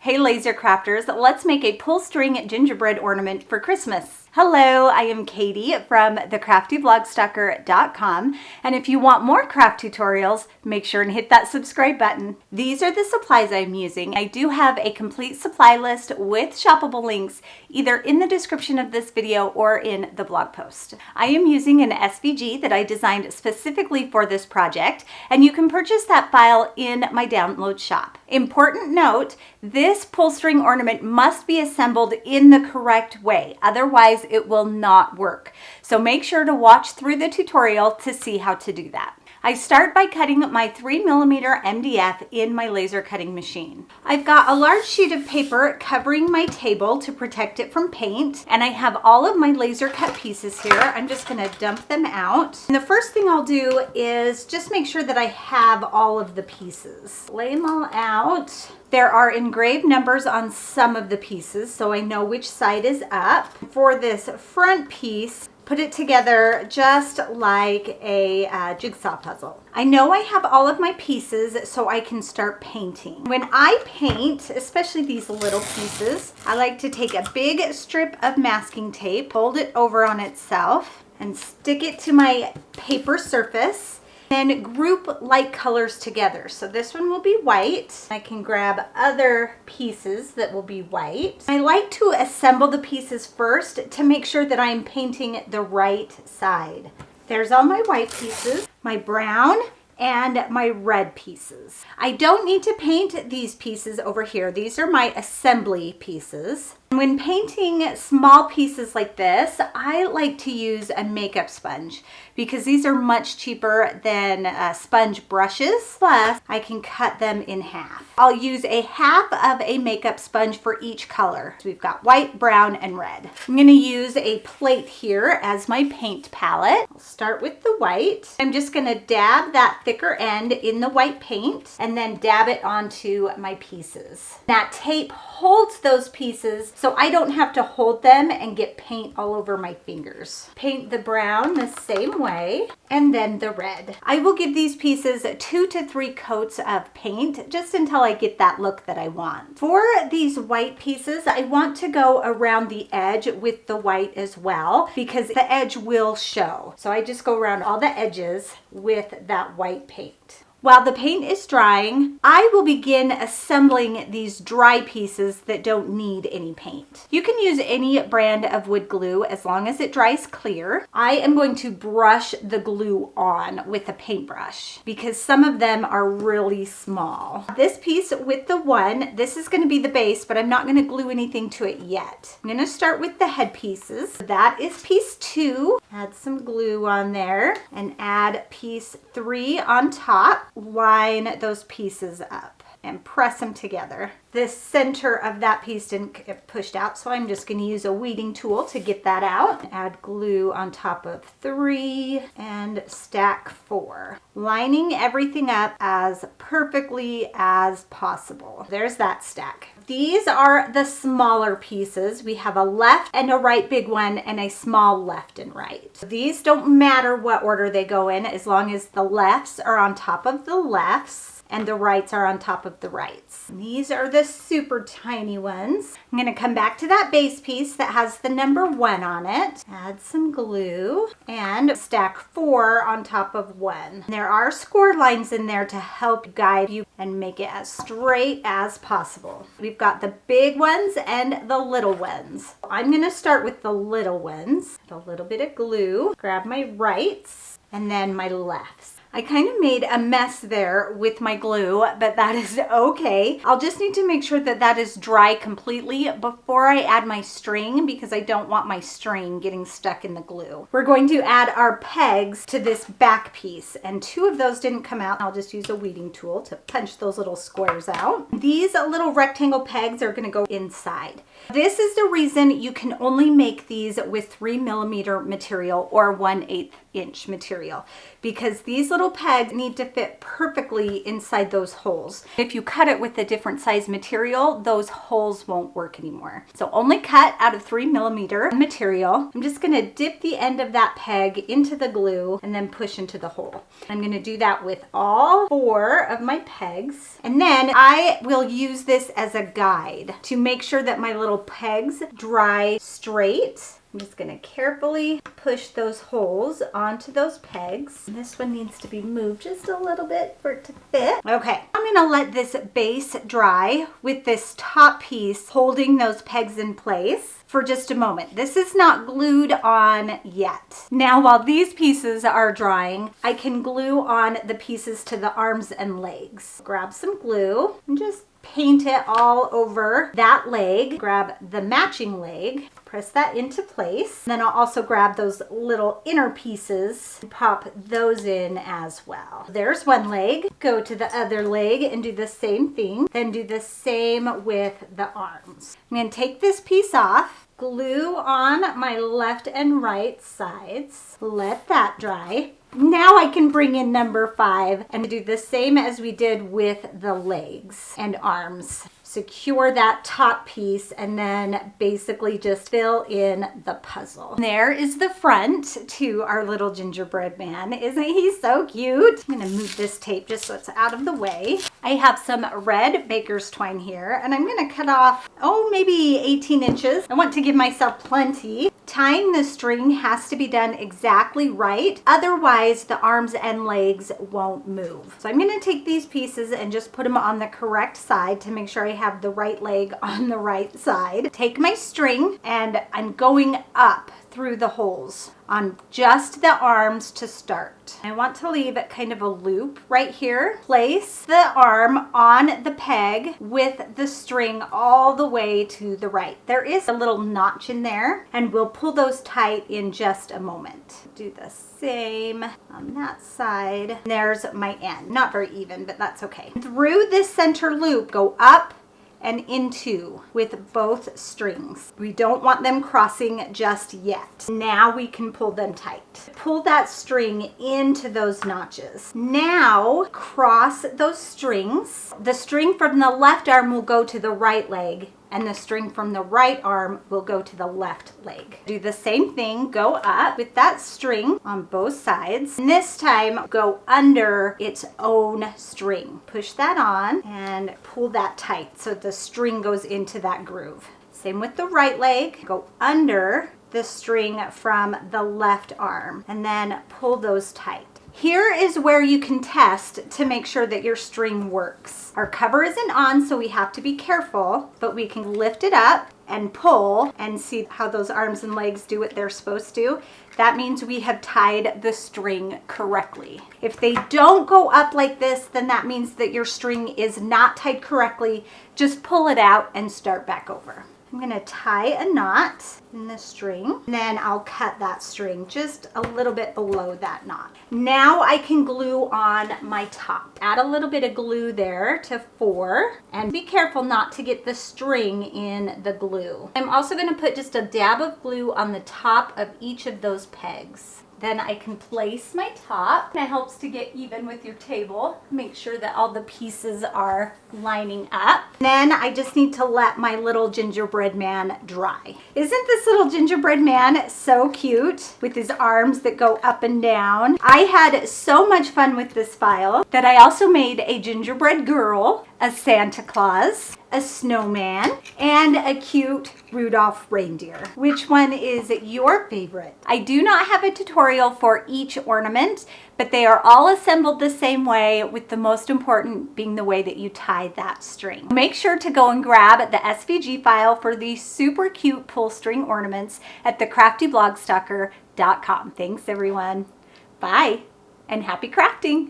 Hey laser crafters, let's make a pull string gingerbread ornament for Christmas. Hello, I am Katie from thecraftyblogStalker.com, and if you want more craft tutorials, make sure and hit that subscribe button. These are the supplies I'm using. I do have a complete supply list with shoppable links either in the description of this video or in the blog post. I am using an SVG that I designed specifically for this project, and you can purchase that file in my download shop. Important note, this pull string ornament must be assembled in the correct way, otherwise it will not work. So make sure to watch through the tutorial to see how to do that. I start by cutting my 3mm MDF in my laser cutting machine. I've got a large sheet of paper covering my table to protect it from paint, and I have all of my laser cut pieces here. I'm just gonna dump them out. And the first thing I'll do is just make sure that I have all of the pieces. Lay them all out. There are engraved numbers on some of the pieces, so I know which side is up. For this front piece, put it together just like a jigsaw puzzle. I know I have all of my pieces, so I can start painting. When I paint, especially these little pieces, I like to take a big strip of masking tape, fold it over on itself, and stick it to my paper surface. Then group light colors together. So this one will be white. I can grab other pieces that will be white. I like to assemble the pieces first to make sure that I'm painting the right side. There's all my white pieces, my brown, and my red pieces. I don't need to paint these pieces over here. These are my assembly pieces. When painting small pieces like this, I like to use a makeup sponge because these are much cheaper than sponge brushes. Plus, I can cut them in half. I'll use a half of a makeup sponge for each color. So we've got white, brown, and red. I'm gonna use a plate here as my paint palette. I'll start with the white. I'm just gonna dab that thicker end in the white paint and then dab it onto my pieces. That tape holds those pieces so I don't have to hold them and get paint all over my fingers. Paint the brown the same way, and then the red. I will give these pieces 2 to 3 coats of paint just until I get that look that I want. For these white pieces, I want to go around the edge with the white as well because the edge will show. So I just go around all the edges with that white paint. While the paint is drying, I will begin assembling these dry pieces that don't need any paint. You can use any brand of wood glue as long as it dries clear. I am going to brush the glue on with a paintbrush because some of them are really small. This piece with the one, this is going to be the base, but I'm not going to glue anything to it yet. I'm going to start with the head pieces. That is piece 2. Add some glue on there and add piece 3 on top. Line those pieces up and press them together. The center of that piece didn't get pushed out, so I'm just going to use a weeding tool to get that out. Add glue on top of 3 and stack 4. Lining everything up as perfectly as possible. There's that stack. These are the smaller pieces. We have a left and a right big one and a small left and right. These don't matter what order they go in as long as the lefts are on top of the lefts and the rights are on top of the rights. These are the super tiny ones. I'm going to come back to that base piece that has the number 1 on it. Add some glue and stack 4 on top of 1. There are score lines in there to help guide you and make it as straight as possible. We've got the big ones and the little ones. I'm going to start with the little ones. A little bit of glue. Grab my rights and then my lefts. I kind of made a mess there with my glue, but that is okay. I'll just need to make sure that that is dry completely before I add my string because I don't want my string getting stuck in the glue. We're going to add our pegs to this back piece, and 2 of those didn't come out. I'll just use a weeding tool to punch those little squares out. These little rectangle pegs are going to go inside. This is the reason you can only make these with 3mm material or 1/8 inch material because these little pegs need to fit perfectly inside those holes. If you cut it with a different size material, those holes won't work anymore. So only cut out of 3mm material. I'm just gonna dip the end of that peg into the glue and then push into the hole. I'm gonna do that with all 4 of my pegs. And then I will use this as a guide to make sure that my little pegs dry straight. I'm just gonna carefully push those holes onto those pegs. This one needs to be moved just a little bit for it to fit. Okay, I'm gonna let this base dry with this top piece holding those pegs in place for just a moment. This is not glued on yet. Now, while these pieces are drying, I can glue on the pieces to the arms and legs. Grab some glue and just paint it all over that leg. Grab the matching leg, press that into place. Then I'll also grab those little inner pieces and pop those in as well. There's one leg. Go to the other leg and do the same thing. Then do the same with the arms. I'm going to take this piece off, glue on my left and right sides. Let that dry. Now I can bring in number 5 and do the same as we did with the legs and arms. Secure that top piece and then basically just fill in the puzzle. There is the front to our little gingerbread man. Isn't he so cute? I'm gonna move this tape just so it's out of the way. I have some red baker's twine here and I'm gonna cut off, maybe 18 inches. I want to give myself plenty. Tying the string has to be done exactly right. Otherwise, the arms and legs won't move. So I'm gonna take these pieces and just put them on the correct side to make sure I have the right leg on the right side. Take my string and I'm going up through the holes on just the arms to start. I want to leave kind of a loop right here. Place the arm on the peg with the string all the way to the right. There is a little notch in there and we'll pull those tight in just a moment. Do the same on that side. There's my end. Not very even, but that's okay. Through this center loop, go up and into with both strings. We don't want them crossing just yet. Now we can pull them tight. Pull that string into those notches. Now cross those strings. The string from the left arm will go to the right leg and the string from the right arm will go to the left leg. Do the same thing, go up with that string on both sides. And this time, go under its own string. Push that on and pull that tight so the string goes into that groove. Same with the right leg, go under the string from the left arm and then pull those tight. Here is where you can test to make sure that your string works. Our cover isn't on, so we have to be careful, but we can lift it up and pull and see how those arms and legs do what they're supposed to. That means we have tied the string correctly. If they don't go up like this, then that means that your string is not tied correctly. Just pull it out and start back over. I'm gonna tie a knot in the string, and then I'll cut that string just a little bit below that knot. Now I can glue on my top. Add a little bit of glue there to 4, and be careful not to get the string in the glue. I'm also gonna put just a dab of glue on the top of each of those pegs. Then I can place my top. It helps to get even with your table. Make sure that all the pieces are lining up. Then I just need to let my little gingerbread man dry. Isn't this little gingerbread man so cute with his arms that go up and down? I had so much fun with this file that I also made a gingerbread girl, a Santa Claus, a snowman, and a cute Rudolph reindeer. Which one is your favorite? I do not have a tutorial for each ornament, but they are all assembled the same way, with the most important being the way that you tie that string. Make sure to go and grab the SVG file for these super cute pull string ornaments at thecraftyblogstalker.com. Thanks everyone. Bye and happy crafting.